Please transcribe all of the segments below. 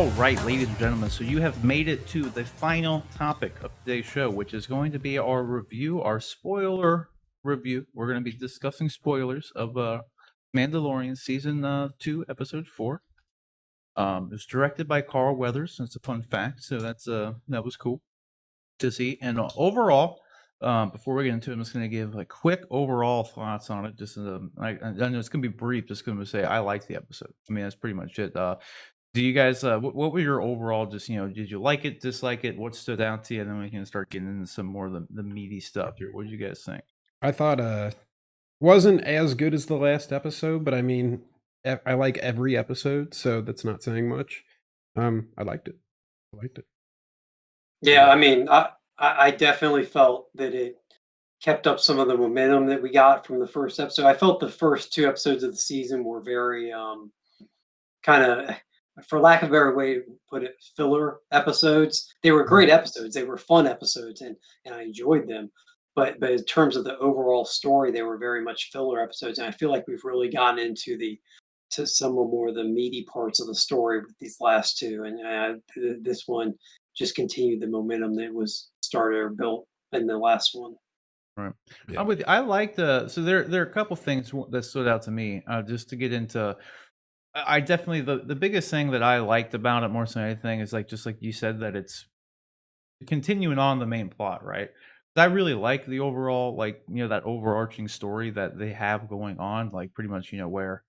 All right, ladies and gentlemen, so you have made it to the final topic of today's show, which is going to be our review, our spoiler review. We're going to be discussing spoilers of Mandalorian season 2, episode 4. It was directed by Carl Weathers. It's a fun fact, so that was cool to see. And overall, before we get into it, I'm just going to give like quick overall thoughts on it. I know it's going to be brief. Just going to say I liked the episode. I mean, that's pretty much it. Do you guys? What were your overall? Just did you like it, dislike it? What stood out to you? And then we can start getting into some more of the meaty stuff here. What did you guys think? I thought wasn't as good as the last episode, but I mean, I like every episode, so that's not saying much. I liked it. I liked it. Yeah, I mean, I definitely felt that it kept up some of the momentum that we got from the first episode. I felt the first 2 episodes of the season were very kind of, for lack of a better way to put it, filler episodes. They were great episodes. They were fun episodes, and I enjoyed them. But in terms of the overall story, they were very much filler episodes. And I feel like we've really gotten into some of more of the meaty parts of the story with these last 2, and this one just continued the momentum that was started or built in the last one. Right. Yeah. I'm with you. I like so there are a couple things that stood out to me. Just to get into, I definitely the biggest thing that I liked about it more than anything is like just like you said that it's continuing on the main plot, right? I really like the overall that overarching story that they have going on, like pretty much where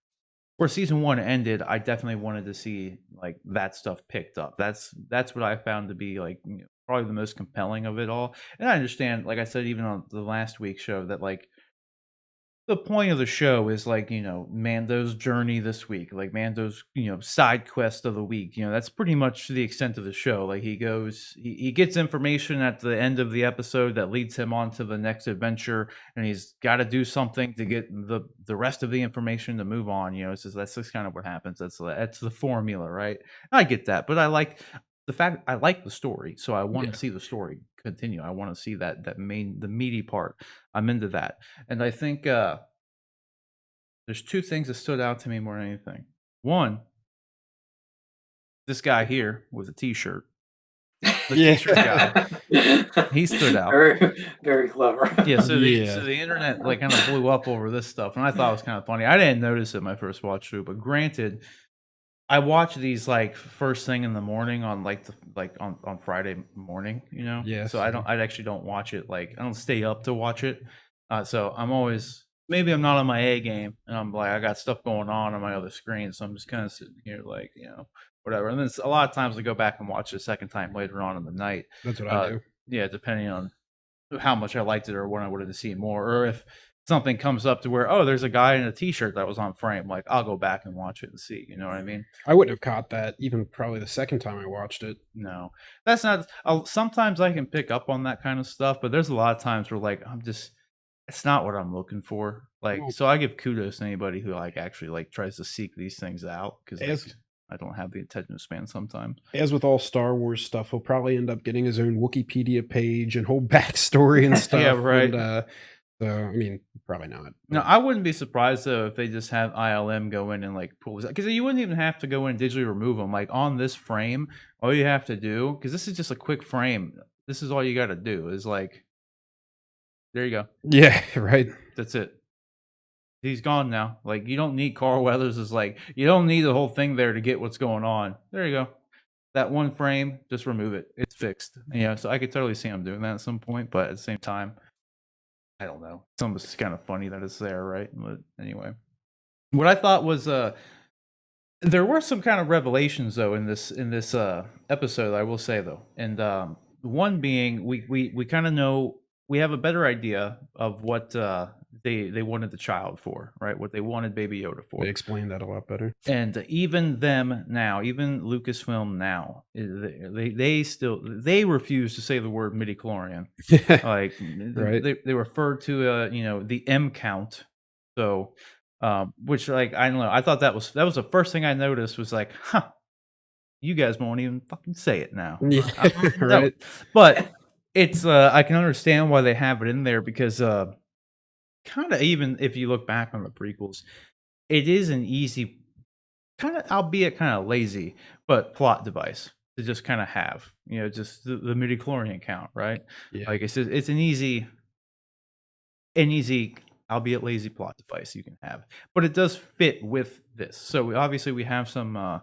season 1 ended. I definitely wanted to see like that stuff picked up. That's what I found to be like probably the most compelling of it all. And I understand, like I said, even on the last week's show, that like the point of the show is like Mando's journey this week, like Mando's side quest of the week. That's pretty much the extent of the show. Like he gets information at the end of the episode that leads him on to the next adventure, and he's got to do something to get the rest of the information to move on. It's just, that's just kind of what happens. That's the formula, right? I get that, but I like the fact I like the story, so I want to see the story continue. I want to see the meaty part. I'm into that. And I think there's 2 things that stood out to me more than anything. One, this guy here with a t-shirt. The t-shirt guy. He stood out. Very, very clever. Yeah, so the internet like kind of blew up over this stuff, and I thought it was kind of funny. I didn't notice it my first watch through, but granted, I watch these like first thing in the morning on on Friday morning, Yeah. So I actually don't watch it. Like I don't stay up to watch it. So I'm always, maybe I'm not on my A game, and I'm like I got stuff going on my other screen, so I'm just kind of sitting here like whatever. And then a lot of times I go back and watch it a second time later on in the night. That's what I do. Yeah, depending on how much I liked it or when I wanted to see more, or if something comes up to where there's a guy in a t-shirt that was on frame, like I'll go back and watch it and see, you know what I mean? I wouldn't have caught that even probably the second time I watched it. No, that's not. Sometimes I can pick up on that kind of stuff, but there's a lot of times where like it's not what I'm looking for. Like, so I give kudos to anybody who like actually like tries to seek these things out, because I don't have the attention span sometimes. As with all Star Wars stuff, he'll probably end up getting his own Wikipedia page and whole backstory and stuff. Yeah, right. And, so, I mean, probably not. No, I wouldn't be surprised though if they just have ILM go in and like pull this, because you wouldn't even have to go in and digitally remove them. Like on this frame, all you have to do, because this is just a quick frame, this is all you got to do is like, there you go. Yeah, right. That's it. He's gone now. Like you don't need Carl Weathers. Is like you don't need the whole thing there to get what's going on. There you go. That one frame, just remove it. It's fixed. So I could totally see him doing that at some point, but at the same time, I don't know. It's almost kind of funny that it's there, right? But anyway, what I thought was there were some kind of revelations though in this episode. I will say though, and one being we kind of know, we have a better idea of what they wanted the child for, right? What they wanted Baby Yoda for. They explained that a lot better. And even them now, even Lucasfilm now, they refuse to say the word midichlorian. Like right. they refer to the M count. So which like I don't know. I thought that was the first thing I noticed was like, you guys won't even fucking say it now. Yeah, right. But it's I can understand why they have it in there, because kind of, even if you look back on the prequels, it is an easy kind of, albeit kind of lazy, but plot device to just kind of have, just the midi-chlorian count, right? Yeah. Like it's an easy, albeit lazy plot device you can have, but it does fit with this. So obviously we have some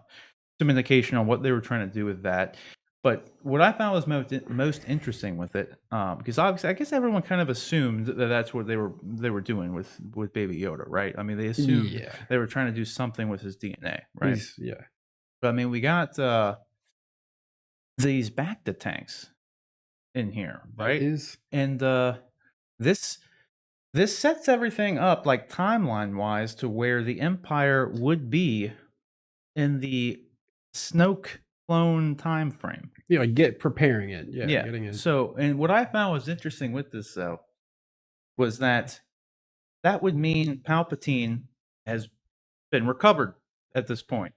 indication on what they were trying to do with that. But what I found was most interesting with it, because obviously I guess everyone kind of assumed that that's what they were doing with Baby Yoda, right? I mean, they assumed they were trying to do something with his DNA, right? Yeah. But I mean, we got these Bacta tanks in here, right? And this sets everything up, like timeline wise, to where the Empire would be in the Snoke clone time frame. Yeah, like preparing it. Yeah, Yeah. getting it. So, and what I found was interesting with this though was that would mean Palpatine has been recovered at this point.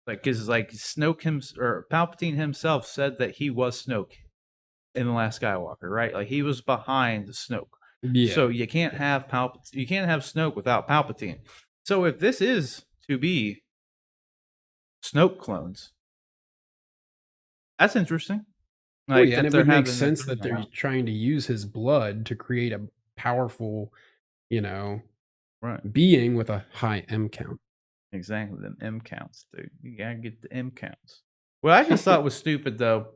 Like, because like Palpatine himself said that he was Snoke in The Last Skywalker, right? Like he was behind Snoke. Yeah. So you can't have you can't have Snoke without Palpatine. So if this is to be Snoke clones, that's interesting. Like, and it would make sense that they're trying to use his blood to create a powerful, being with a high M count. Exactly, them M counts, dude. You gotta get the M counts. What I just thought was stupid, though,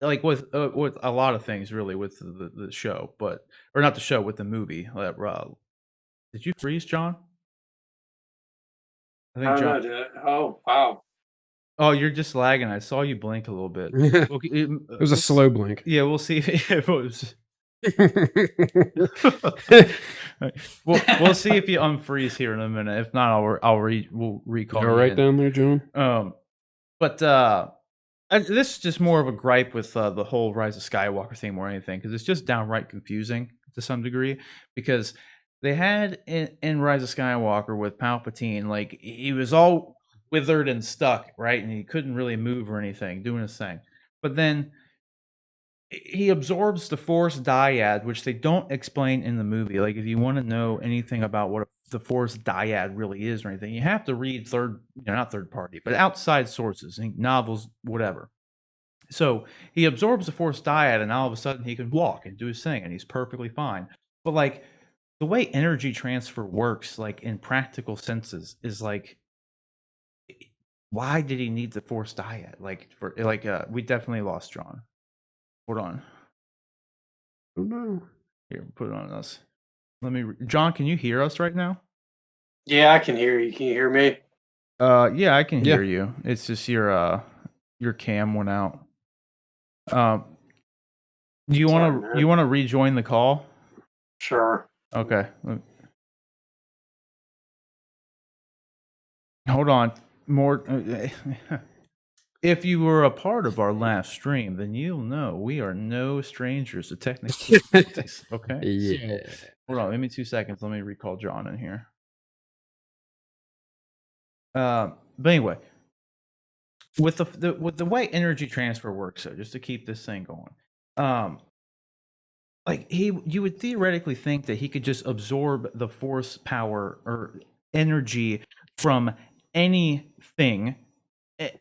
like with a lot of things, really, with the show, or not the show, with the movie. Did you freeze, John? I think John. Oh, wow. Oh, you're just lagging. I saw you blink a little bit. It was a slow blink. Yeah, we'll see if it was. We'll see if you unfreeze here in a minute. If not, we'll recall. All right down there, John. But this is just more of a gripe with the whole Rise of Skywalker thing more than anything, because it's just downright confusing to some degree. Because they had in Rise of Skywalker with Palpatine, like he was all withered and stuck, right, and he couldn't really move or anything, doing his thing. But then he absorbs the Force dyad, which they don't explain in the movie. Like, if you want to know anything about what the Force dyad really is or anything, you have to read not third party, but outside sources, novels, whatever. So he absorbs the Force dyad, and all of a sudden he can walk and do his thing, and he's perfectly fine. But like the way energy transfer works, like in practical senses, is like, why did he need the Force dyad? Like we definitely lost John. Hold on. Oh no. Here, put it on us. John, can you hear us right now? Yeah, I can hear you. Can you hear me? Yeah, I can hear you. It's just your cam went out. Do you want to rejoin the call? Sure. Okay. Hold on. More. If you were a part of our last stream, then you'll know we are no strangers to technical difficulties. Okay. Yeah. So, hold on. Give me 2 seconds. Let me recall John in here. But anyway, with the way energy transfer works, so just to keep this thing going, like you would theoretically think that he could just absorb the Force power or energy from anything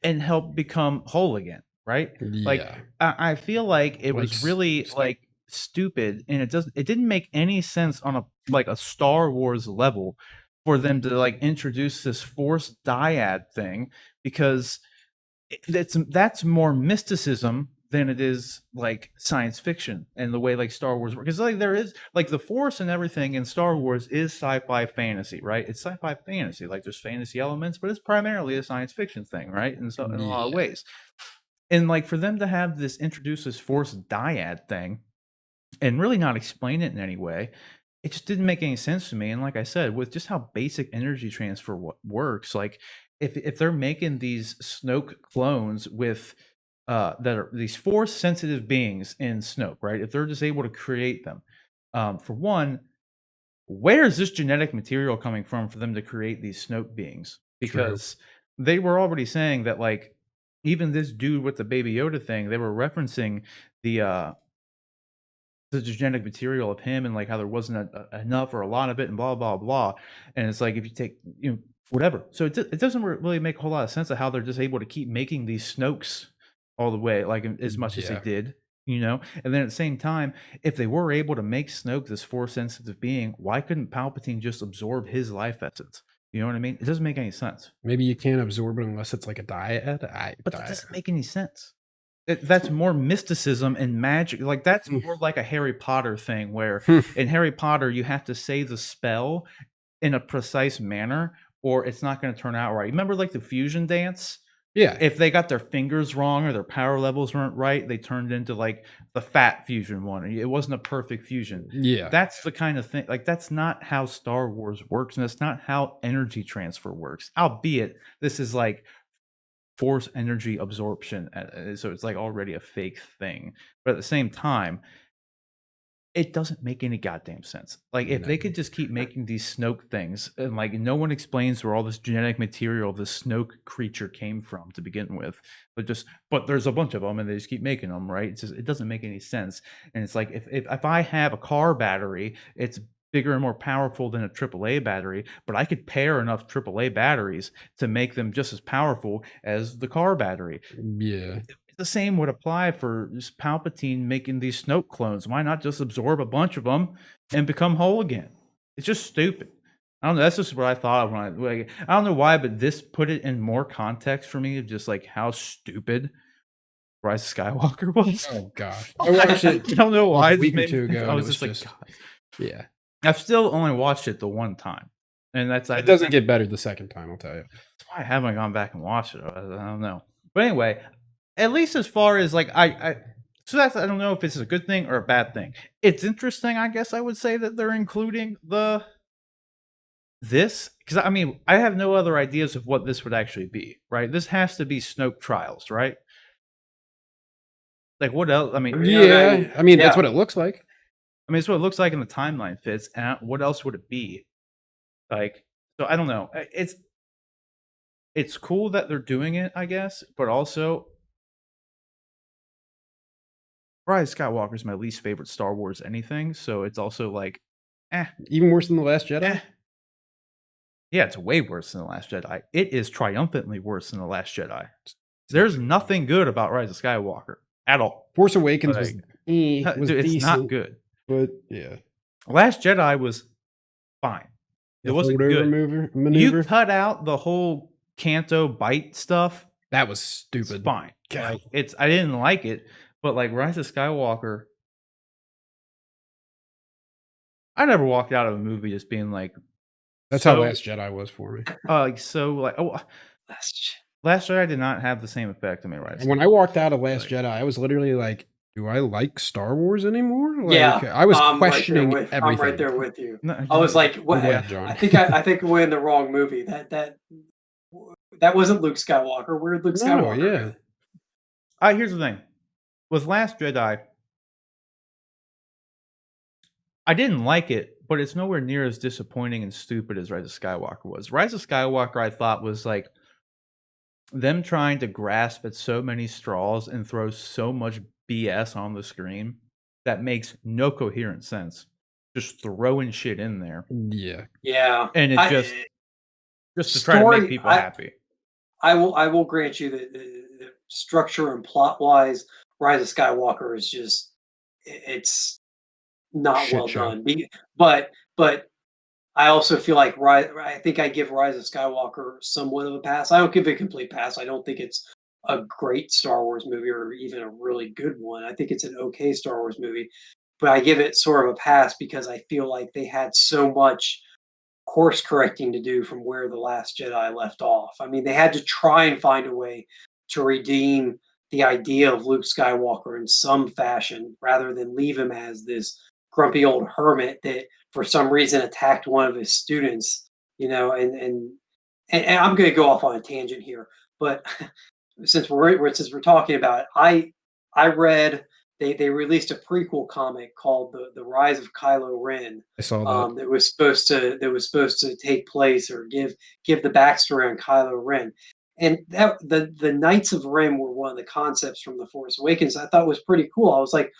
and help become whole again, right? Yeah. Like I feel like it was really like stupid, and it didn't make any sense on a Star Wars level for them to like introduce this Force dyad thing, because that's more mysticism than it is like science fiction and the way like Star Wars works. Because like there is like the Force and everything in Star Wars is sci-fi fantasy, right? It's sci-fi fantasy. Like there's fantasy elements, but it's primarily a science fiction thing, right? And so in a lot of ways. And like for them to have introduce this Force dyad thing and really not explain it in any way, it just didn't make any sense to me. And like I said, with just how basic energy transfer works, like if they're making these Snoke clones with that are these Force sensitive beings in Snoke, right? If they're just able to create them, for one, where is this genetic material coming from for them to create these Snoke beings? Because they were already saying that, like, even this dude with the Baby Yoda thing, they were referencing the genetic material of him and like how there wasn't enough or a lot of it and blah blah blah. And it's like if you take whatever. So it doesn't really make a whole lot of sense of how they're just able to keep making these Snokes all the way, like as much as they Yeah. did, you know. And then at the same time, if they were able to make Snoke this force sensitive being, why couldn't Palpatine just absorb his life essence? You know what I mean? It doesn't make any sense. Maybe you can't absorb it unless it's like a dyad. But that doesn't make any sense. That's more mysticism and magic. Like that's more like a Harry Potter thing, where in Harry Potter you have to say the spell in a precise manner, or it's not going to turn out right. Remember, like the fusion dance? Yeah. If they got their fingers wrong or their power levels weren't right, they turned into like the fat fusion one. It wasn't a perfect fusion. Yeah. That's the kind of thing. Like that's not how Star Wars works, and that's not how energy transfer works. Albeit this is like force energy absorption, so it's like already a fake thing. But at the same time, it doesn't make any goddamn sense. Like if they No. could just keep making these Snoke things, and like no one explains where all this genetic material, the Snoke creature came from to begin with, but there's a bunch of them, and they just keep making them, right? It's just it doesn't make any sense. And it's like if I have a car battery, it's bigger and more powerful than a AAA battery, but I could pair enough AAA batteries to make them just as powerful as the car battery. Yeah. The same would apply for just Palpatine making these Snoke clones. Why not just absorb a bunch of them and become whole again? It's just stupid. I don't know. That's just what I thought of when I don't know why, but this put it in more context for me of just like how stupid Rise of Skywalker was. Oh gosh. I watched it I don't know why. a it week or made two me- ago. I and was it just like, God. yeah. I've still only watched it the one time, and that's It doesn't get better the second time, I'll tell you. That's why I haven't gone back and watched it. I don't know. But anyway, at least as far as like so that's I don't know if it's a good thing or a bad thing. It's interesting, I guess I would say, that they're including this because I mean I have no other ideas of what this would actually be, right? This has to be Snoke trials, right? Like what else? I mean, Yeah. I mean, that's yeah. what it looks like. it's what it looks like in the timeline fits. And what else would it be? Like, so I don't know. It's cool that they're doing it, I guess, but also Rise of Skywalker is my least favorite Star Wars anything, so it's also like, Even worse than The Last Jedi? eh. Yeah, it's way worse than The Last Jedi. It is triumphantly worse than The Last Jedi. There's nothing good about Rise of Skywalker at all. Force Awakens was Like, was dude, it's decent, not good. but yeah. Last Jedi was fine. It The wasn't holdover good. maneuver. You cut out the whole Canto bite stuff. That was It's stupid. fine. God. Like, I didn't like it, but like Rise of Skywalker, I never walked out of a movie just being like, That's how so- Last Jedi was for me. Last Jedi did not have the same effect on me, right? And when I walked out of Last Jedi, I was literally like, do I like Star Wars anymore? Like, Yeah, I was I'm questioning right everything. I'm right there with you. No, I was like, what? glad, John. I think we're in the wrong movie. That wasn't Luke Skywalker. We're Luke No, Skywalker. yeah. here's the thing. With Last Jedi, I didn't like it, but it's nowhere near as disappointing and stupid as Rise of Skywalker was. Rise of Skywalker, I thought, was like them trying to grasp at so many straws and throw so much BS on the screen that makes no coherent sense. Just throwing shit in there. Yeah. Yeah, And it I- just to try to story- make people I- happy. I will grant you that the structure and plot wise, Rise of Skywalker is just it's not Shit well show. done. But I also feel like I think I give Rise of Skywalker somewhat of a pass. I don't give it a complete pass. I don't think it's a great Star Wars movie or even a really good one. I think it's an okay Star Wars movie, but I give it sort of a pass because I feel like they had so much course correcting to do from where The Last Jedi left off. I mean, they had to try and find a way to redeem the idea of Luke Skywalker in some fashion rather than leave him as this grumpy old hermit that for some reason attacked one of his students, and I'm going to go off on a tangent here, but since we're talking about it, I read they released a prequel comic called the Rise of Kylo Ren, I saw that. that was supposed to take place or give the backstory on Kylo Ren, and that the Knights of Ren were one of the concepts from The Force Awakens. I thought was pretty cool. I was like,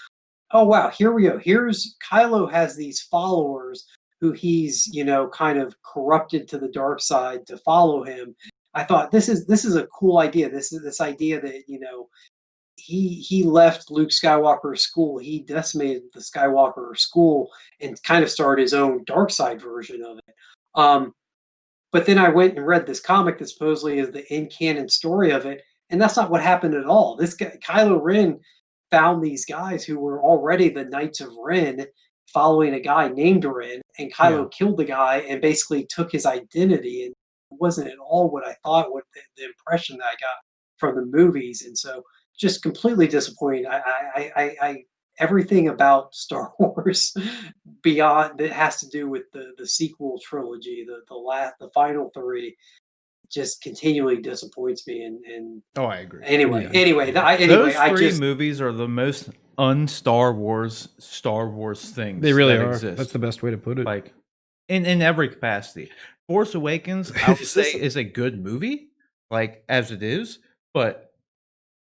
oh wow, here we go. Here's Kylo has these followers who he's, kind of corrupted to the dark side to follow him. I thought this is a cool idea. This is this idea that, he left Luke Skywalker's school. He decimated the Skywalker school and kind of started his own dark side version of it. Um, but then I went and read this comic that supposedly is the in canon story of it, and that's not what happened at all. This guy, Kylo Ren, found these guys who were already the Knights of Ren, following a guy named Ren, and Yeah. Kylo killed the guy and basically took his identity. And it wasn't at all what I thought. What the impression that I got from the movies, and so just completely disappointing. I everything about Star Wars beyond that has to do with the sequel trilogy, the final three, just continually disappoints me. And Oh, I agree. anyway, Yeah. anyway, Yeah. Those I three just movies are the most un-Star Wars things They really that are. exist. That's the best way to put it. Like in every capacity. Force Awakens, I would Is say, this- is a good movie, like as it is, but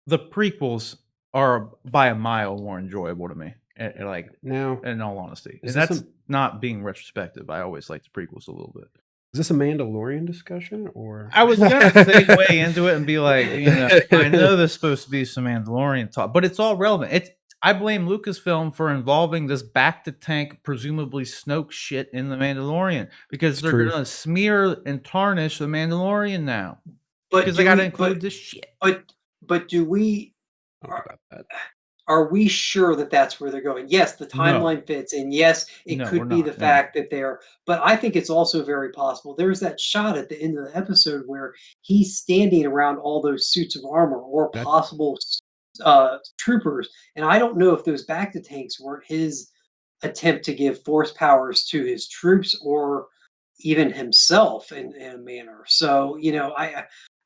the prequels are by a mile more enjoyable to me. Like, Now, in all honesty, Is and this that's a- not being retrospective. I always like the prequels a little bit. is this a Mandalorian discussion or? I was gonna segue into it and be like, I know there's supposed to be some Mandalorian talk, but it's all relevant. I blame Lucasfilm for involving this back to tank, presumably Snoke shit in the Mandalorian because It's they're true. gonna smear and tarnish the Mandalorian now but because they do got to we, include this shit. but do we I don't know about that. are we sure that that's where they're going? Yes, the timeline fits, and yes, it No, we're could be the not, no. fact that they're. But I think it's also very possible. There's that shot at the end of the episode where he's standing around all those suits of armor or That- possible troopers, and I don't know if those bacta tanks weren't his attempt to give force powers to his troops or even himself in a manner. So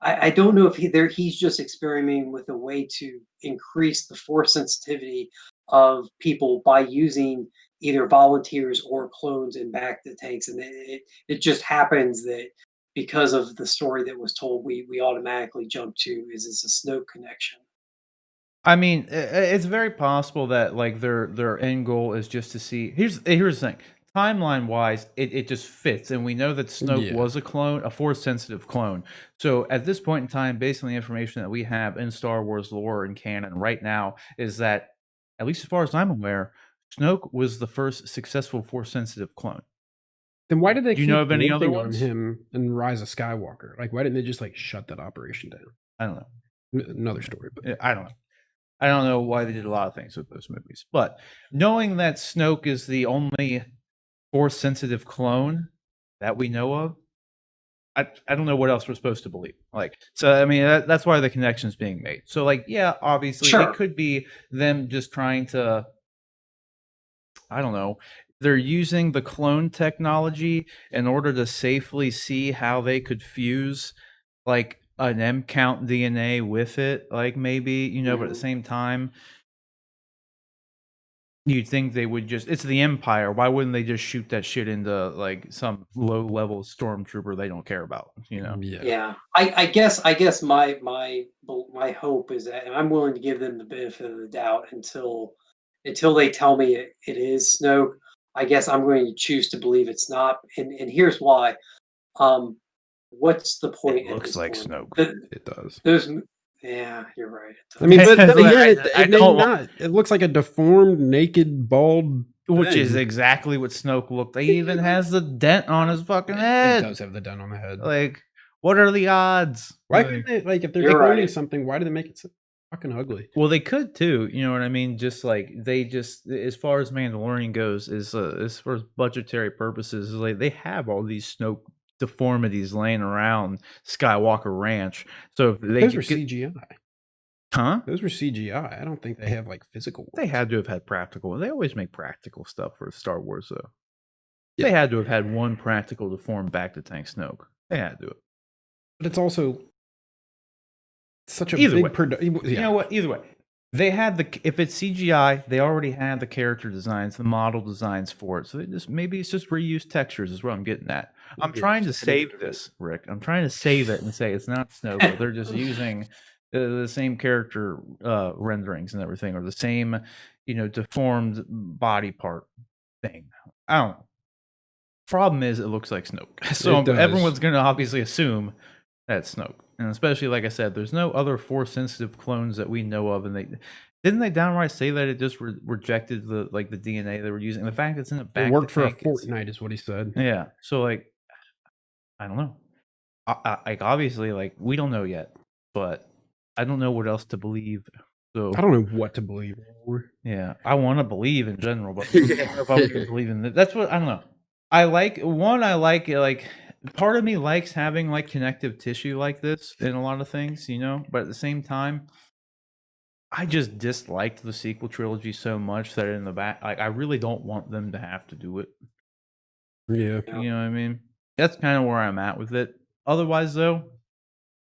I don't know if he's just experimenting with a way to increase the force sensitivity of people by using either volunteers or clones in back the tanks, and it just happens that because of the story that was told, we automatically jump to is this a Snoke connection? I mean, it's very possible that like their end goal is just to see. Here's the thing. Timeline wise, it just fits, and we know that Snoke Yeah. was a clone, a force sensitive clone. So at this point in time, based on the information that we have in Star Wars lore and canon right now, is that at least as far as I'm aware, Snoke was the first successful force sensitive clone. Then why did they Do you keep know of any other working on ones? him in Rise of Skywalker? Like, why didn't they just like shut that operation down? I don't know. Another story, but I don't know. I don't know why they did a lot of things with those movies, but knowing that Snoke is the only force sensitive clone that we know of, I don't know what else we're supposed to believe. Like, so I mean, that's why the connection's being made. So, like, yeah, obviously, Sure. it could be them just trying to, I don't know, they're using the clone technology in order to safely see how they could fuse, like, an M count DNA with it, like maybe, but at the Mhm. same time, you'd think they would it's the Empire. Why wouldn't they just shoot that shit into like some low level stormtrooper they don't care about? yeah. Yeah, I guess my hope is that, and I'm willing to give them the benefit of the doubt until they tell me it is Snoke. I guess I'm going to choose to believe it's not, and here's why. Um, what's the point? It at looks this like point? Snoke. It does. Yeah, you're right. I mean, but then Like, again, I it may don't- not. It looks like a deformed, naked, bald. Which is thing. exactly what Snoke looked like. He even has the dent on his fucking head. It does have the dent on the head. Like, what are the odds? Why Like, couldn't they, like, if they're You're cloning right. something, why do they make it so fucking ugly? well, they could too. You know what I mean? Just like they just, as far as Mandalorian goes, is as for budgetary purposes, is like they have all these Snoke deformities laying around Skywalker Ranch. So if they Those were could get, CGI. huh? Those were CGI. I don't think they have like physical. They ones. had to have had practical. They always make practical stuff for Star Wars, though. Yeah. They had to have had one practical deformed back to tank Snoke. They had to. But it's also such a Either big way. production. You know what? Either way, they had if it's CGI, they already had the character designs, the model designs for it. So they just maybe it's just reused textures is what I'm getting at. I'm Yeah, trying to just put it save different. this, Rick. I'm trying to save it and say it's not Snoke, but they're just using the same character renderings and everything, or the same, deformed body part thing. I don't know. Problem is, it looks like Snoke, so It does. everyone's gonna obviously assume that's Snoke, and especially like I said, there's no other Force sensitive clones that we know of, and they downright say that it just rejected the like the DNA they were using. The fact it's in a It back worked for a tank, fortnight, is what he said. yeah. So like, I don't know. Like obviously, like we don't know yet, but I don't know what else to believe. So I don't know what to believe anymore. yeah, I want to believe in general, but I don't know if I'm gonna believe in that. That's what I don't know. I like like part of me likes having like connective tissue like this in a lot of things, you know. But at the same time, I just disliked the sequel trilogy so much that in the back, like I really don't want them to have to do it. Yeah. Yeah. You know what I mean? That's kind of where I'm at with it. Otherwise, though,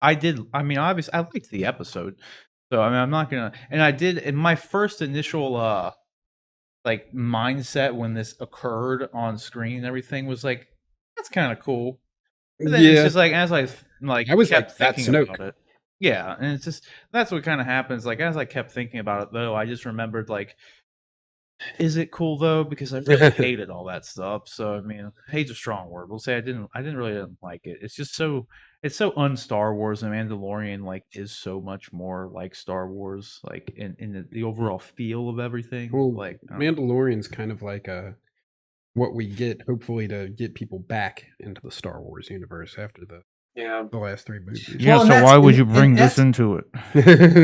I did. I mean, obviously, I liked the episode, so I mean, I'm not gonna. And I did in my first initial like mindset when this occurred on screen and everything was like, that's kind of cool. But then it's Yeah. just like as I like I was kept like, that's thinking Snoke. about it. Yeah, and it's just that's what kind of happens. Like as I kept thinking about it though, I just remembered like, is it cool though? Because I really hated all that stuff. So I mean, hate's a strong word. We'll say I didn't really didn't like it. It's just so it's so un-Star Wars, and Mandalorian like is so much more like Star Wars, like in the overall feel of everything. Well, Like I don't know. Mandalorian's kind of like what we get, hopefully, to get people back into the Star Wars universe after the Yeah. last 3 movies. Yeah, Well, and so that's why would and you and bring this that's into it?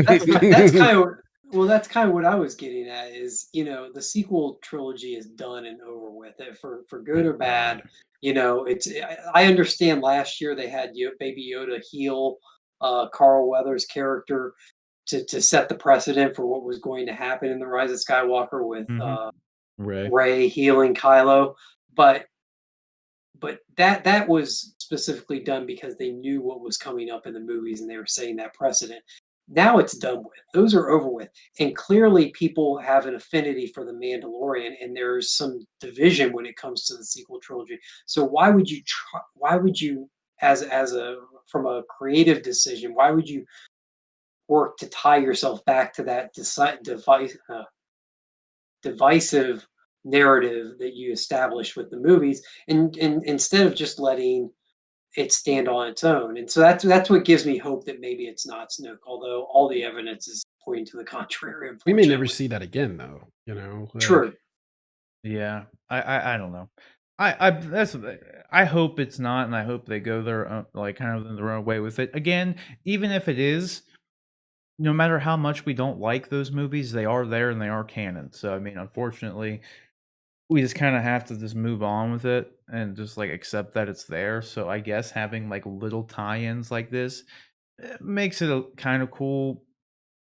that's kind of well, that's kind of what I was getting at is, the sequel trilogy is done and over with. It for good or bad. It's I understand last year they had Baby Yoda heal Carl Weathers' character to set the precedent for what was going to happen in the Rise of Skywalker with Mhm. Right. Rey healing Kylo, but that was specifically done because they knew what was coming up in the movies and they were setting that precedent. Now it's done with. Those are over with. And clearly people have an affinity for the Mandalorian and there's some division when it comes to the sequel trilogy. So why would you as a from a creative decision, why would you work to tie yourself back to that divisive narrative that you established with the movies and instead of just letting it stand on its own. And so that's what gives me hope that maybe it's not Snoke, although all the evidence is pointing to the contrary, We may never unfortunately. see that again, though. Like, True. Yeah, I don't know. I that's I hope it's not, and I hope they go their like kind of in their own way with it. Again, even if it is, no matter how much we don't like those movies, they are there and they are canon. So I mean, unfortunately, we just kind of have to just move on with it and just like accept that it's there. So I guess having like little tie-ins like this makes it a kind of cool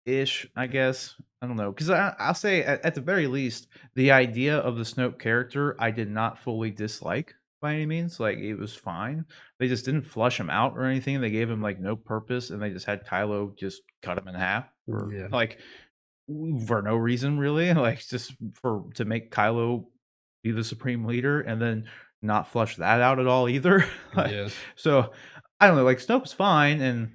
ish, I guess. I don't know, because I'll say at the very least, the idea of the Snoke character I did not fully dislike by any means. Like it was fine. They just didn't flush him out or anything. They gave him like no purpose, and they just had Kylo just cut him in half for yeah. like for no reason really, like just for to make Kylo be the supreme leader, and then not flush that out at all either. Like, Yeah. so I don't know. Like Snoke's fine, and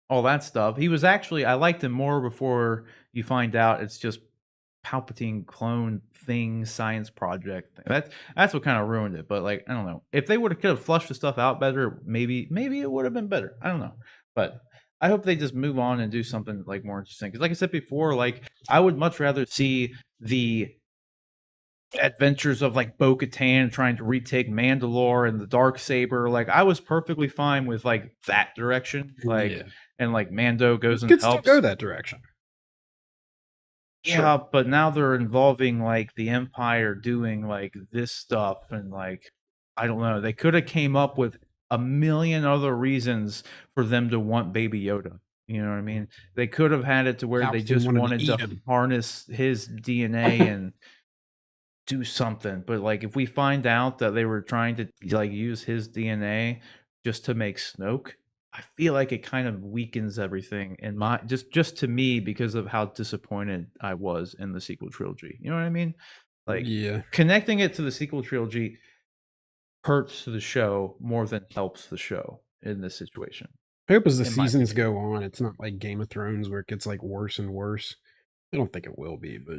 all that stuff. He was actually I liked him more before you find out it's just Palpatine clone thing science project. That's what kind of ruined it. But like I don't know if they would have could have flushed the stuff out better. Maybe it would have been better. I don't know, but I hope they just move on and do something like more interesting. Because like I said before, like I would much rather see the adventures of like Bo-Katan trying to retake Mandalore and the dark saber. Like I was perfectly fine with like that direction. Like Yeah. and like Mando You goes and could still helps. go that direction. Yeah, but now they're involving like the Empire doing like this stuff and like I don't know. They could have came up with a million other reasons for them to want Baby Yoda. You know what I mean? They could have had it to where they Palpatine just wanted to wanted eat to him. harness his DNA and do something. But like if we find out that they were trying to like use his DNA just to make Snoke, I feel like it kind of weakens everything in my just to me because of how disappointed I was in the sequel trilogy. You know what I mean? Like Yeah. connecting it to the sequel trilogy hurts the show more than helps the show in this situation. I hope as the In my seasons opinion. go on, it's not like Game of Thrones where it gets like worse and worse. I don't think it will be, but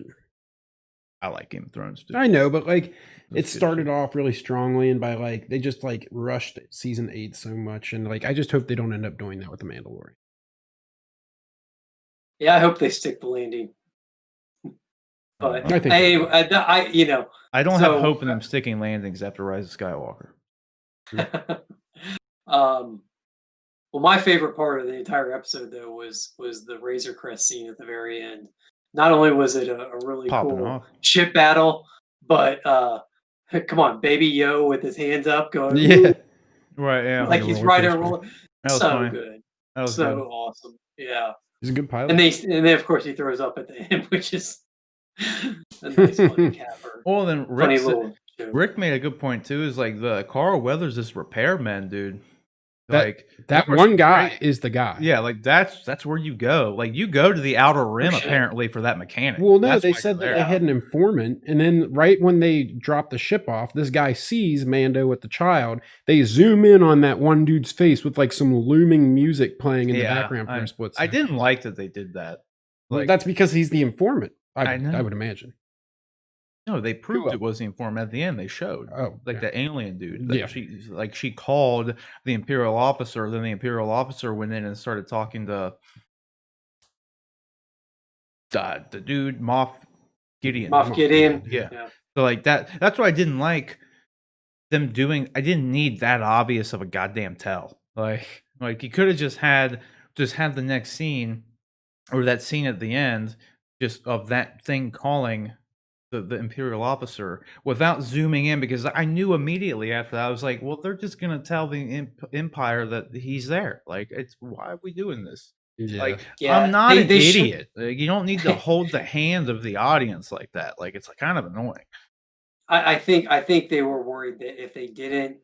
I like Game of Thrones. Dude. I know, but like That's it good started shit. off really strongly, and by like they just like rushed season 8 so much, and like I just hope they don't end up doing that with the Mandalorian. Yeah, I hope they stick the landing. But I think hey, they will. I don't have so hope in them sticking landings after Rise of Skywalker. well, my favorite part of the entire episode though was the Razor Crest scene at the very end. Not only was it a really Popping cool off. ship battle, but come on, Baby Yo with his hands up going, Yeah. "Woo," Right, yeah. like a he's roller riding a coaster. roller. That was So funny. good, That was so good. awesome. Yeah, He's a good pilot. and then of course he throws up at the end, which is a nice funny capper. Well, then Funny little joke. Rick made a good point too. Is like the Carl Weathers is repairman, dude. That- Like That there was one some guy great- is the guy. Yeah, like that's where you go. Like you go to the outer rim sure. apparently for that mechanic. Well, no, That's they why said you're that there. they had an informant, and then right when they drop the ship off, this guy sees Mando with the child. They zoom in on that one dude's face with like some looming music playing in the background for a split I second. didn't like that they did that. Well, Like that's because he's the informant. I know. I would imagine. no, they proved else? it was the informant at the end. They showed Oh, like yeah. the alien dude. That Yeah. she called the Imperial officer. Then the Imperial officer went in and started talking to the dude Moff Gideon. Moff Gideon. Yeah. Yeah. So like that's what I didn't like them doing. I didn't need that obvious of a goddamn tell. Like you could have just had the next scene or that scene at the end just of that thing calling the Imperial officer without zooming in, because I knew immediately after that I was like, well, they're just gonna tell the Empire that he's there. Like, it's why are we doing this? Yeah. Like, Yeah, I'm not an they should- idiot. Like, you don't need to hold the hand of the audience like that. Like, it's kind of annoying. I think they were worried that if they didn't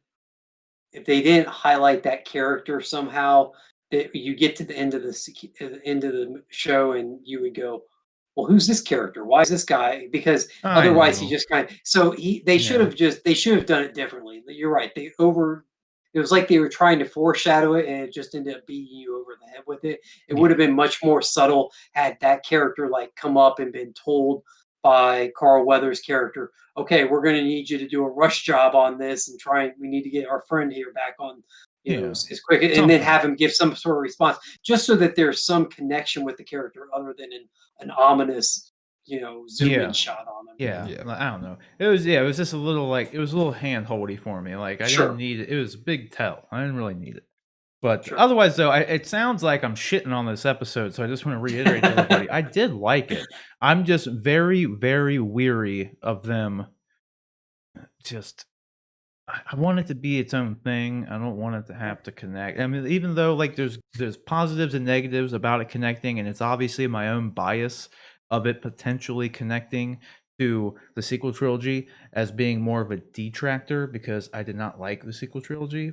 highlight that character somehow, that you get to the end of the show and you would go, well, who's this character? Why is this guy? Because I otherwise he know. just kind of they should have done it differently. You're right. It was like they were trying to foreshadow it and it just ended up beating you over the head with it. It would have been much more subtle had that character like come up and been told by Carl Weathers' character, okay, we're going to need you to do a rush job on this and we need to get our friend here back on, as quick, and then have him give some sort of response, just so that there's some connection with the character other than an ominous, zoom in shot on him. Yeah, Yeah. I don't know. It was just a little it was a little hand holdy for me. Like I didn't need it. It was a big tell. I didn't really need it. But otherwise, though, it sounds like I'm shitting on this episode, so I just want to reiterate to everybody, I did like it. I'm just very, very weary of them. I want it to be its own thing. I don't want it to have to connect. I mean, even though like there's positives and negatives about it connecting, and it's obviously my own bias of it potentially connecting to the sequel trilogy as being more of a detractor, because I did not like the sequel trilogy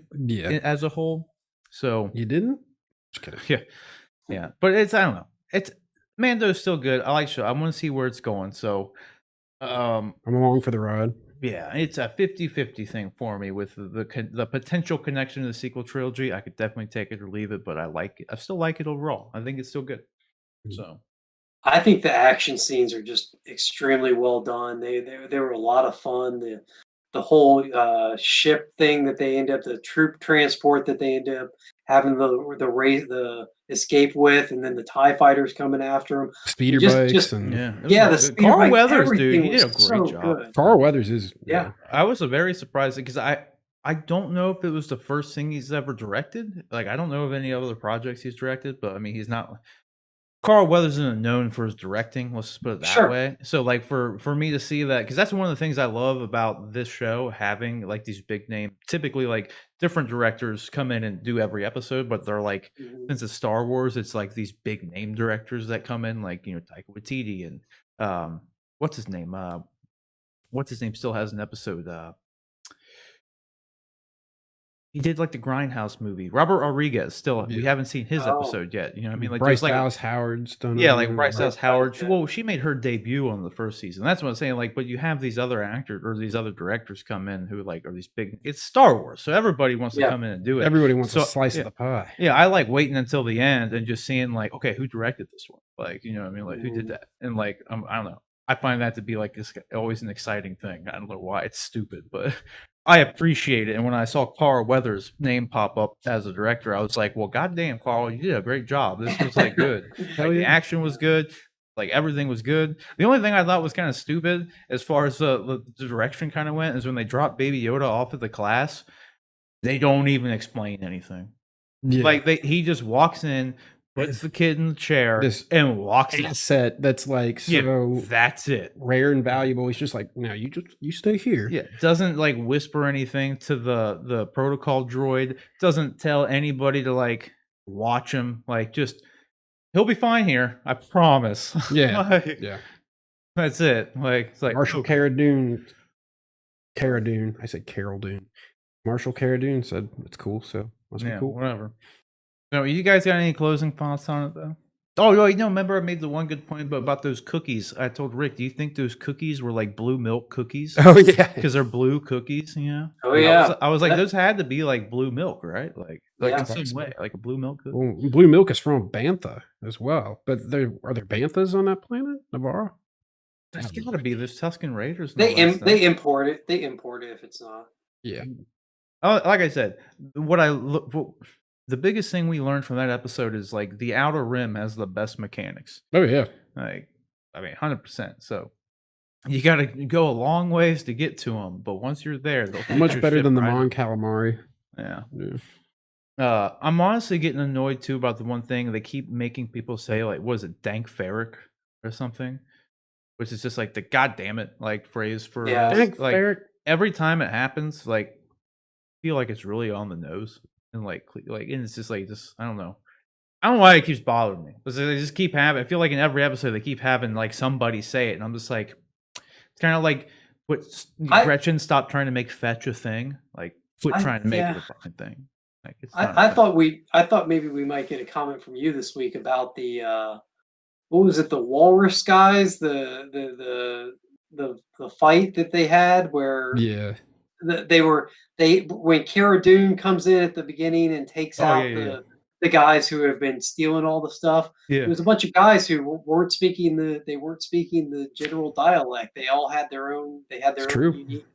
as a whole. So You didn't? Just kidding. yeah, but I don't know. It's Mando's still good. I like show. I want to see where it's going. So, I'm along for the ride. yeah, it's a 50-50 thing for me with the potential connection to the sequel trilogy. I could definitely take it or leave it, but I like it. I still like it overall. I think it's still good. So, I think the action scenes are just extremely well done. They were a lot of fun. The whole ship thing that they end up, the troop transport that they end up having the escape with, and then the TIE fighters coming after them. Speeder Just- bikes just- and The speeder Carl bikes, Weathers, dude, everything he did a was great so job. good. Carl Weathers is Yeah. I was very surprised because I don't know if it was the first thing he's ever directed. Like, I don't know of any other projects he's directed, but I mean, he's not. Carl Weathers isn't known for his directing. Let's just put it that way. So, like, for me to see that, because that's one of the things I love about this show, having like these big name, typically like different directors come in and do every episode, but they're like, since it's Star Wars, it's like these big name directors that come in, like Taika Waititi and what's his name? What's his name still has an episode. He did like the Grindhouse movie. Robert Rodriguez still. We haven't seen his episode yet. You know what I mean? Like Bryce there's, Dallas Howard's done. Yeah, like Bryce Dallas Howard. Yeah. Well, she made her debut on the first season. That's what I'm saying. Like, but you have these other actors or these other directors come in who like are these big. It's Star Wars, so everybody wants to come in and do it. Everybody wants a slice of the pie. Yeah, I like waiting until the end and just seeing like, okay, who directed this one? Like, you know what I mean? Like, who did that? And like, I don't know. I find that to be like always an exciting thing. I don't know why it's stupid, but I appreciate it. And when I saw Carl Weathers' name pop up as a director, I was like, well, goddamn, Carl, you did a great job. This was like good. Hell Like the yeah. action was good. Like everything was good. The only thing I thought was kind of stupid as far as the direction kind of went is when they dropped Baby Yoda off at the class, they don't even explain anything. Yeah. Like he just walks in, puts the kid in the chair, and walks out. Set that's like so that's it. Rare and valuable. He's just like, no, you stay here. Yeah, doesn't like whisper anything to the protocol droid. Doesn't tell anybody to like watch him. Like just he'll be fine here. I promise. Yeah, like, yeah. That's it. Like it's like Marshall Cara Dune. I said Carol Dune. Marshall Cara Dune said it's cool. So must be cool. Whatever. No, you guys got any closing thoughts on it though? Oh, remember I made the one good point about those cookies. I told Rick, do you think those cookies were like blue milk cookies? Oh yeah, because they're blue cookies. Yeah. Oh yeah. I was like, those had to be like blue milk, right? Like in some way, like a blue milk cookie. Well, blue milk is from Bantha as well, but are there Banthas on that planet, Navarro? There's got to be. There's Tusken Raiders. They import it. They import it if it's not. Yeah. Oh, like I said, the biggest thing we learned from that episode is like the Outer Rim has the best mechanics. Oh yeah. Like, I mean, 100%. So you got to go a long ways to get to them, but once you're there, they'll much better than the Mon Calamari. Yeah. I'm honestly getting annoyed too about the one thing they keep making people say, like, what is it, Dank Farrik or something? Which is just like the goddamn it like phrase for Dank like Farrik. every time it happens, like I feel like it's really on the nose and like and it's just like I don't know. I don't know why it keeps bothering me. They just keep having. I feel like in every episode they keep having like somebody say it, and I'm just like, it's kind of like what Gretchen stopped trying to make fetch a thing, like quit trying to make it a fucking thing. Like I thought maybe we might get a comment from you this week about the what was it, the walrus guys, the fight that they had where when Cara Dune comes in at the beginning and takes out the guys who have been stealing all the stuff. Yeah. There was a bunch of guys who weren't speaking the general dialect. They all had their own. They had their own unique,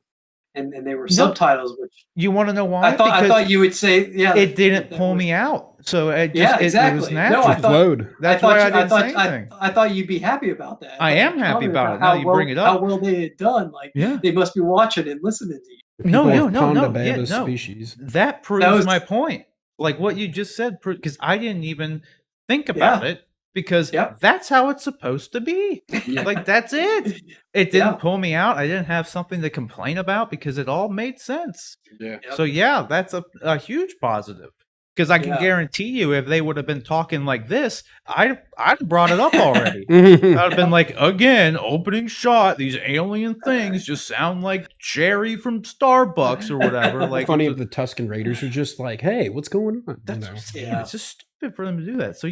and they were subtitles. Which you want to know why? I thought you would say, yeah. It didn't pull me out, so it just, exactly. It was natural. No, I thought, That's why I didn't say anything. I thought you'd be happy about that. I am happy about it. Now you bring it up. How well they had done. Like they must be watching and listening to you. No. Species. That proves my point. Like what you just said, because I didn't even think about it, because that's how it's supposed to be. Like that's it. It didn't pull me out. I didn't have something to complain about because it all made sense. Yeah. So that's a huge positive. Because I can guarantee you, if they would have been talking like this, I'd have brought it up already. I'd have been like, again, opening shot, these alien things just sound like Jerry from Starbucks or whatever. Like, funny if the Tusken Raiders are just like, hey, what's going on? It's just stupid for them to do that. So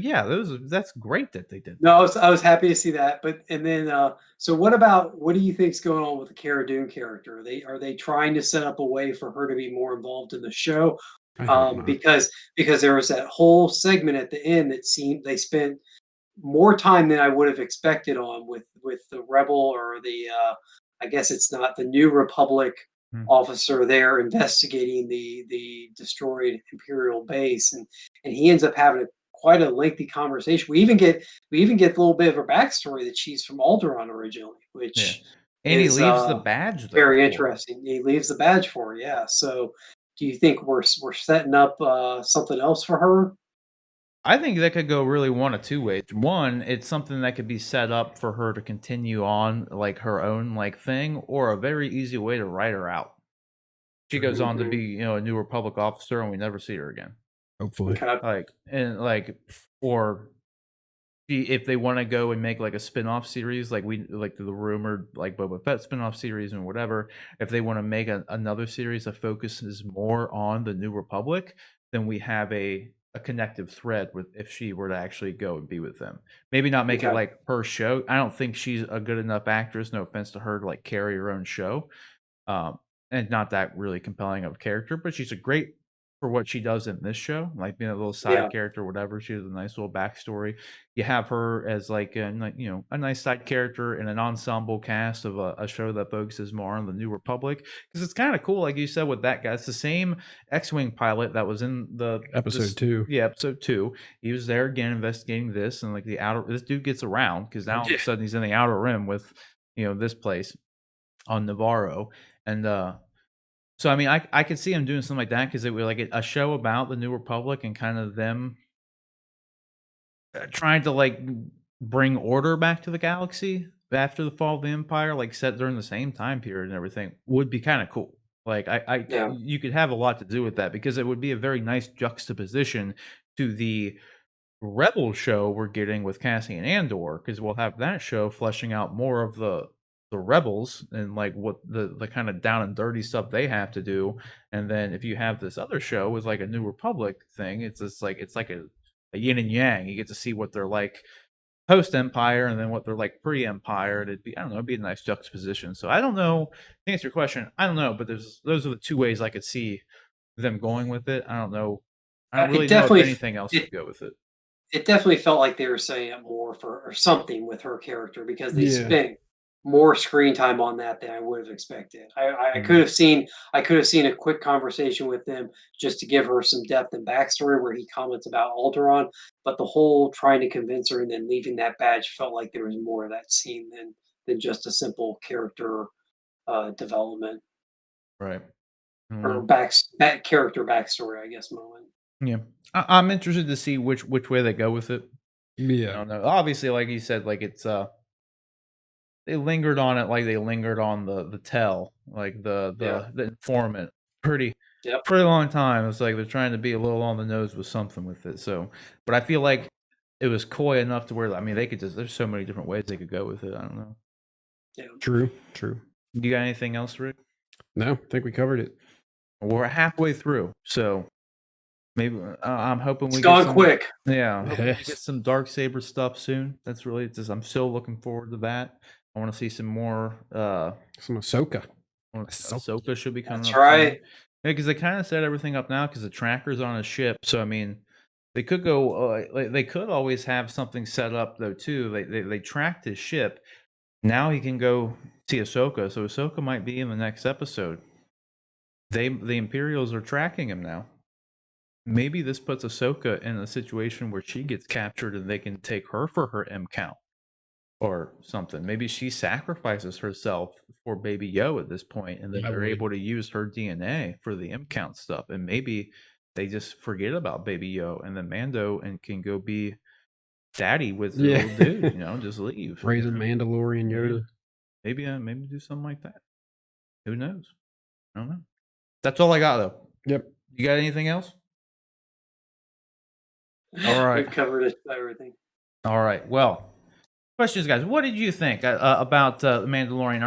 that's great that they did. No, I was happy to see that. But so what do you think's going on with the Cara Dune character? Are they trying to set up a way for her to be more involved in the show? Because there was that whole segment at the end that seemed they spent more time than I would have expected on with the rebel or the I guess it's not the New Republic officer there investigating the destroyed Imperial base, and he ends up having quite a lengthy conversation. We even get a little bit of her backstory that she's from Alderaan originally, which and he leaves the badge. Very interesting. He leaves the badge for her, yeah. So. Do you think we're setting up something else for her? I think that could go really one of two ways. One, it's something that could be set up for her to continue on like her own like thing, or a very easy way to write her out. She goes on to be, a New Republic officer, and we never see her again. Hopefully, or if they want to go and make like a spin-off series, like the rumored like Boba Fett spin-off series and whatever, if they want to make another series that focuses more on the New Republic, then we have a connective thread with if she were to actually go and be with them. Maybe not make it like her show. I don't think she's a good enough actress, no offense to her, to like carry her own show. And not that really compelling of a character, but she's a great for what she does in this show, like being a little side character, whatever. She has a nice little backstory. You have her as like a nice side character in an ensemble cast of a show that focuses more on the New Republic, because it's kind of cool, like you said, with that guy. It's the same X-wing pilot that was in the Episode 2. Yeah, episode 2. He was there again investigating this, and like this dude gets around because now all of a sudden he's in the Outer Rim with this place on Navarro, and so I mean, I could see him doing something like that because it would like a show about the New Republic and kind of them trying to like bring order back to the galaxy after the fall of the Empire, like set during the same time period and everything, would be kind of cool. Like you could have a lot to do with that because it would be a very nice juxtaposition to the Rebel show we're getting with Cassian Andor, because we'll have that show fleshing out more of the rebels and like what the kind of down and dirty stuff they have to do. And then if you have this other show with like a New Republic thing, it's just like a yin and yang. You get to see what they're like post Empire and then what they're like pre Empire. It'd be, I don't know, it'd be a nice juxtaposition. So I don't know, to answer your question, I don't know, but those are the two ways I could see them going with it. I don't know. I don't really know if anything else would go with it. It definitely felt like they were saying it more or something with her character, because they Yeah. spent more screen time on that than I would have expected. I Mhm. could have seen a quick conversation with them just to give her some depth and backstory where he comments about Alderaan, but the whole trying to convince her and then leaving that badge felt like there was more of that scene than just a simple character development Right. or character backstory, I guess, moment. Yeah, I'm interested to see which way they go with it. I Yeah. don't know. Obviously, like you said, like it's they lingered on it like they lingered on the tell, like the informant, pretty long time. It's like they're trying to be a little on the nose with something with it. So, but I feel like it was coy enough to where, I mean, they could just, there's so many different ways they could go with it. I don't know. Yeah. True. You got anything else, Rick? No, I think we covered it. We're halfway through, so maybe I'm hoping It's we gone get some, quick. Yeah, I'm hoping we get some Darksaber stuff soon. That's really just, I'm still looking forward to that. I want to see some more. Some Ahsoka. Ahsoka should be coming. That's up right. soon. Yeah, because they kind of set everything up now because the tracker's on a ship. So I mean, they could go. They could always have something set up though too. They tracked his ship. Now he can go see Ahsoka. So Ahsoka might be in the next episode. The Imperials are tracking him now. Maybe this puts Ahsoka in a situation where she gets captured and they can take her for her M count or something. Maybe she sacrifices herself for Baby Yo at this point, and then they're able to use her DNA for the M count stuff. And maybe they just forget about Baby Yo and then Mando and can go be daddy with the little dude, just leave. Raising Mandalorian Yoda. Maybe do something like that. Who knows? I don't know. That's all I got though. Yep. You got anything else? All right. We've covered everything. All right. Well, questions, guys. What did you think about The Mandalorian?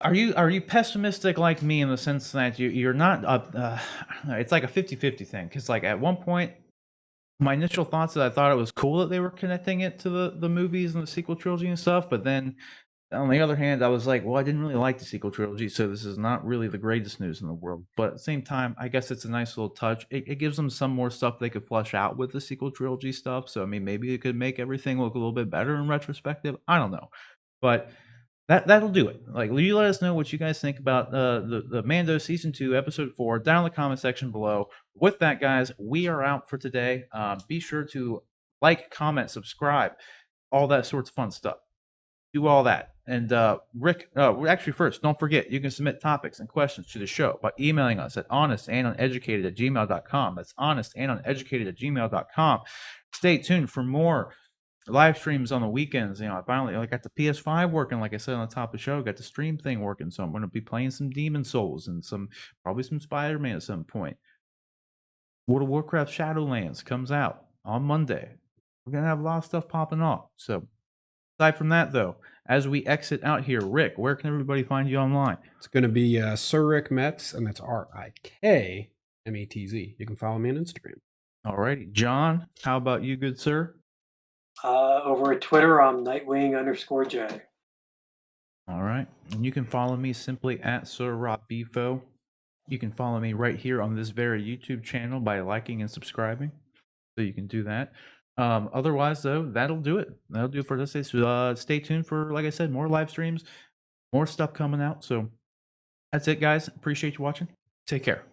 Are you pessimistic like me in the sense that you're not? It's like a 50-50 thing, because like at one point, my initial thoughts that I thought it was cool that they were connecting it to the movies and the sequel trilogy and stuff, but then on the other hand, I was like, well, I didn't really like the sequel trilogy, so this is not really the greatest news in the world. But at the same time, I guess it's a nice little touch. It gives them some more stuff they could flesh out with the sequel trilogy stuff. So, I mean, maybe it could make everything look a little bit better in retrospective. I don't know. But that'll do it. Like, you let us know what you guys think about the Mando Season 2, Episode 4, down in the comment section below. With that, guys, we are out for today. Be sure to like, comment, subscribe, all that sorts of fun stuff. Do all that. And Rick, actually first, don't forget, you can submit topics and questions to the show by emailing us at honestanduneducated@gmail.com. That's honestanduneducated@gmail.com. Stay tuned for more live streams on the weekends. I finally got the PS5 working, like I said on the top of the show. Got the stream thing working, so I'm going to be playing some Demon Souls and probably some Spider-Man at some point. World of Warcraft Shadowlands comes out on Monday. We're going to have a lot of stuff popping off. So aside from that, though, as we exit out here, Rick, where can everybody find you online? It's going to be Sir Rick Metz, and that's RIKMETZ. You can follow me on Instagram. All righty. John, how about you, good sir? Over at Twitter, I'm Nightwing_J. All right. And you can follow me simply at Sir Rob Bifo. You can follow me right here on this very YouTube channel by liking and subscribing. So you can do that. Otherwise, though, that'll do it. That'll do it for this day. So stay tuned for, like I said, more live streams, more stuff coming out. So that's it, guys. Appreciate you watching. Take care.